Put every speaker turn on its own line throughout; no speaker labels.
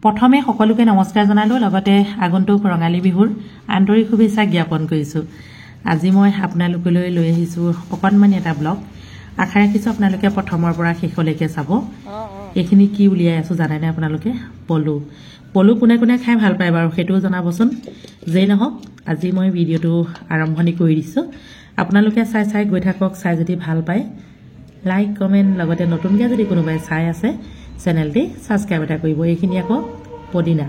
প্ৰথমে সকলোকে নমস্কাৰ জনালোঁ লগতে আগন্তুক ৰঙালী বিহুৰ আন্তৰিক শুভেচ্ছা জ্ঞাপন কৰিছোঁ। আজি মই আপোনালোকলৈ লৈ আহিছোঁ অকণমানি এটা ব্লগ। আশা ৰাখিছোঁ আপোনালোকে প্ৰথমৰ পৰা শেষলৈকে চাব। এইখিনি কি উলিয়াই আছোঁ জানেনে আপোনালোকে? পলু কোনে কোনে খাই ভাল পায় বাৰু সেইটোও জনাবচোন। যেই নহওক আজি মই ভিডিঅ'টো আৰম্ভণি কৰি দিছোঁ। আপোনালোকে চাই গৈ থাকক। চাই যদি ভাল পায় লাইক কমেণ্ট লগতে নতুনকৈ যদি কোনোবাই চাই আছে চেনেলটি ছাবস্ক্ৰাইব এটা কৰিব। এইখিনি আকৌ পদিনা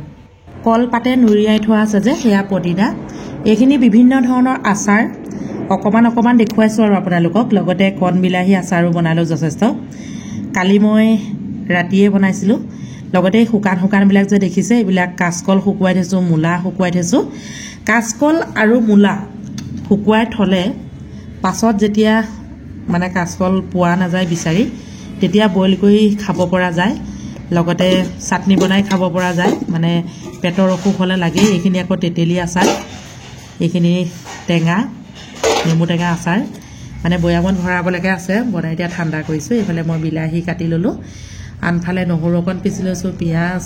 কলপাতে নুৰিয়াই থোৱা আছে যে সেয়া পদিনা। এইখিনি বিভিন্ন ধৰণৰ আচাৰ অকণমান দেখুৱাইছোঁ আৰু আপোনালোকক। লগতে কণ বিলাহী আচাৰো বনালোঁ যথেষ্ট। কালি মই ৰাতিয়ে বনাইছিলোঁ। লগতে শুকানবিলাক যে দেখিছে এইবিলাক কাচকল শুকুৱাই থৈছোঁ, মূলা শুকুৱাই থৈছোঁ। কাচকল আৰু মূলা শুকুৱাই থ'লে পাছত যেতিয়া মানে কাচকল পোৱা নাযায় বিচাৰি তেতিয়া বইল কৰি খাব পৰা যায়। লগতে চাটনি বনাই খাব পৰা যায়। মানে পেটৰ অসুখ হ'লে লাগেই। এইখিনি আকৌ তেতেলী আচাৰ, এইখিনি টেঙা নেমু টেঙা আচাৰ মানে বৈয়ামত ভৰাবলৈকে আছে। বনাই এতিয়া ঠাণ্ডা কৰিছোঁ। এইফালে মই বিলাহী কাটি ল'লোঁ, আনফালে নহৰু অকণ পিচি লৈছোঁ, পিঁয়াজ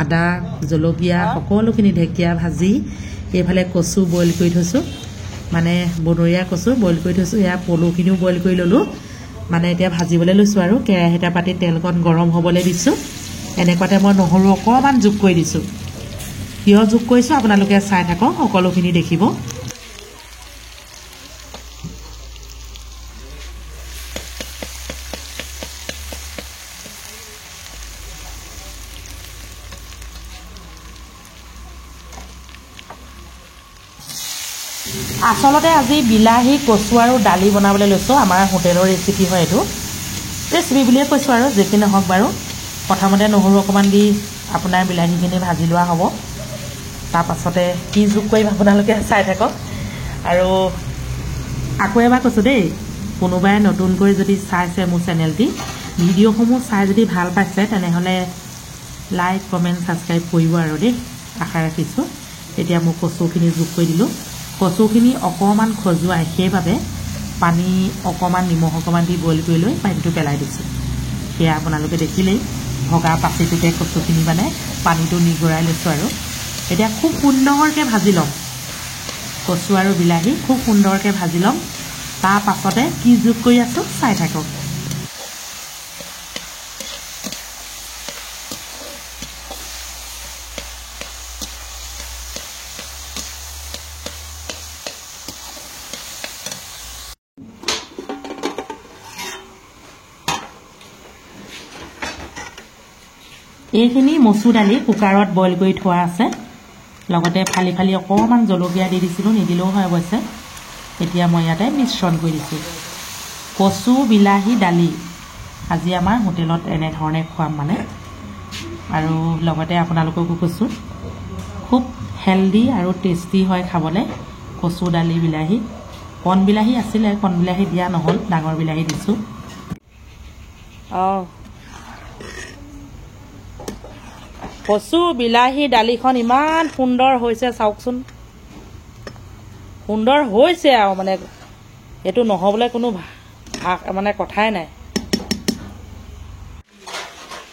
আদা জলকীয়া সকলোখিনি ঢেকীয়া ভাজি, এইফালে কচু বইল কৰি থৈছোঁ, মানে বনৰীয়া কচু বইল কৰি থৈছোঁ। এয়া পলুখিনিও বইল কৰি ল'লোঁ। মানে এতিয়া ভাজিবলৈ লৈছোঁ আৰু কেৰাহী এটা পাতি তেলকণ গৰম হ'বলৈ দিছোঁ। এনেকুৱাতে মই নহৰু অকণমান যোগ কৰি দিছোঁ। কিয় যোগ কৰিছোঁ আপোনালোকে চাই থাকক, সকলোখিনি দেখিব। আচলতে আজি বিলাহী কচু আৰু দালি বনাবলৈ লৈছোঁ। আমাৰ হোটেলৰ ৰেচিপি হয় এইটো। ৰেচিপি বুলিয়ে কৈছোঁ আৰু যেকি নহওক বাৰু। প্ৰথমতে নহৰু অকণমান দি আপোনাৰ বিলাহীখিনি ভাজি লোৱা হ'ব। তাৰপাছতে কি যোগ কৰিম আপোনালোকে চাই থাকক। আৰু আকৌ এবাৰ কৈছোঁ দেই, কোনোবাই নতুনকৈ যদি চাইছে মোৰ চেনেলটি, ভিডিঅ'সমূহ চাই যদি ভাল পাইছে তেনেহ'লে লাইক কমেণ্ট ছাবস্ক্ৰাইব কৰিব আৰু দেই, আশা ৰাখিছোঁ। এতিয়া মই কচুখিনি যোগ কৰি দিলোঁ। কচুখিনি অকণমান খজুৱাই সেইবাবে পানী অকণমান নিমখ অকণমান দি বইল কৰি লৈ পানীটো পেলাই দিছোঁ। সেয়া আপোনালোকে দেখিলেই ভগা পাচিটোতে কচুখিনি মানে পানীটো নিগৰাই লৈছোঁ। আৰু এতিয়া খুব সুন্দৰকৈ ভাজি ল'ম কচু আৰু বিলাহী, খুব সুন্দৰকৈ ভাজি ল'ম। তাৰ পাছতে কি যোগ কৰি আছোঁ চাই থাকক। এইখিনি মচুৰ দালি কুকাৰত বইল কৰি থোৱা আছে। লগতে ফালি অকণমান জলকীয়া দি দিছিলোঁ, নিদিলেও হয় অৱশ্যে। এতিয়া মই ইয়াতে মিশ্ৰণ কৰি দিছোঁ। কচু বিলাহী দালি আজি আমাৰ হোটেলত এনেধৰণে খুৱাম মানে। আৰু লগতে আপোনালোককো কৈছোঁ খুব হেল্ডি আৰু টেষ্টি হয় খাবলৈ কচু দালি বিলাহী। কণ বিলাহী আছিলে, কণ বিলাহী দিয়া নহ'ল, ডাঙৰ বিলাহী দিছোঁ। কচু বিলাহী দালিখন ইমান সুন্দৰ হৈছে চাওকচোন। সুন্দৰ হৈছে আৰু মানে এইটো নহ'বলৈ কোনো মানে কথাই নাই।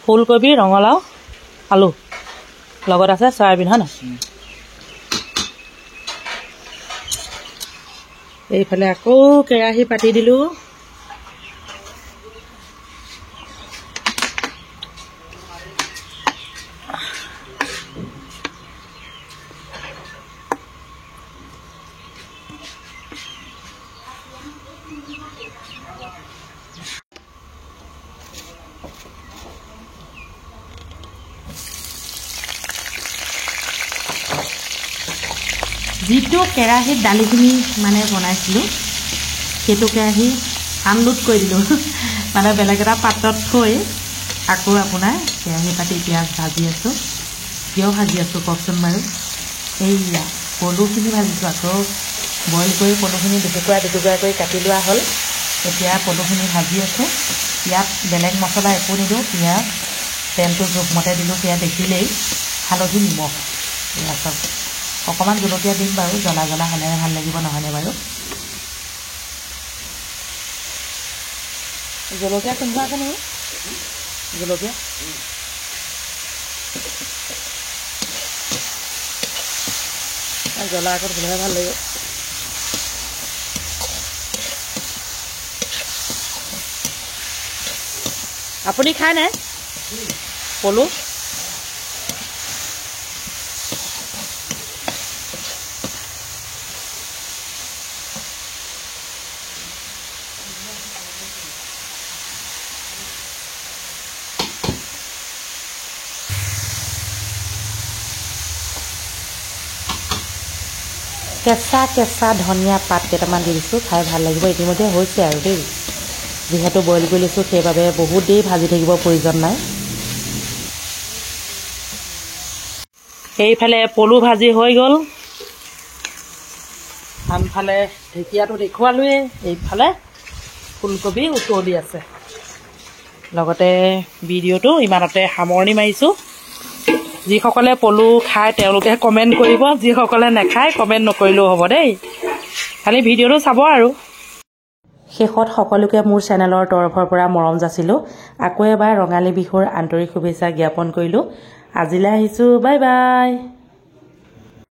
ফুলকবি ৰঙালাও আলু লগত আছে চয়াবিন, হয় নহয়? এইফালে আকৌ কেৰাহী পাতি দিলোঁ। যিটো কেৰাহীত দালিখিনি মানে বনাইছিলোঁ সেইটো কেৰাহী আনলোড কৰি দিলোঁ। মানে বেলেগ এটা পাত্ৰত থৈ আকৌ আপোনাৰ কেৰাহী পাতি পিঁয়াজ ভাজি আছোঁ। কিয় ভাজি আছোঁ কওকচোন বাৰু? এইয়া পলুখিনি ভাজিছোঁ। আকৌ বইল কৰি পলুখিনি দুটুকুৰা কৰি কাটি লোৱা হ'ল। এতিয়া পলুখিনি ভাজি আছোঁ। ইয়াত বেলেগ মছলা একো নিদিওঁ, পিঁয়াজ তেলটো জোখমতে দিলোঁ। সেয়া দেখিলেই হালধি নিমখ এয়া চব, অকণমান জলকীয়া দিম বাৰু, জ্বলা হ'লেহে ভাল লাগিব, নহয়নে বাৰু? জলকীয়া কোনোবা আছে নেকি? জলকীয়া জ্বলা আগত হ'লেহে ভাল লাগিব। আপুনি খায় নাই পলু? কেঁচা কেঁচা ধনিয়া পাত কেইটামান দি দিছোঁ, খাই ভাল লাগিব। ইতিমধ্যে হৈছে আৰু দেই, যিহেতু বইল কৰি লৈছোঁ সেইবাবে বহুত দেৰি ভাজি থাকিব প্ৰয়োজন নাই। এইফালে পলু ভাজি হৈ গ'ল, আনফালে ঢেকীয়াটো দেখুৱালোৱে, এইফালে ফুলকবি উতলি আছে। লগতে ভিডিঅ'টো ইমানতে সামৰণি মাৰিছোঁ। যিসকলে পলু খায় তেওঁলোকে কমেণ্ট কৰিব, যিসকলে নাখায় কমেণ্ট নকৰিলেও হ'ব দেই, খালি ভিডিঅ'টো চাব আৰু। শেষত সকলোকে মোৰ চেনেলৰ তৰফৰ পৰা মৰম যাচিলোঁ। আকৌ এবাৰ ৰঙালী বিহুৰ আন্তৰিক শুভেচ্ছা জ্ঞাপন কৰিলোঁ। আজিলৈ আহিছোঁ, বাই বাই।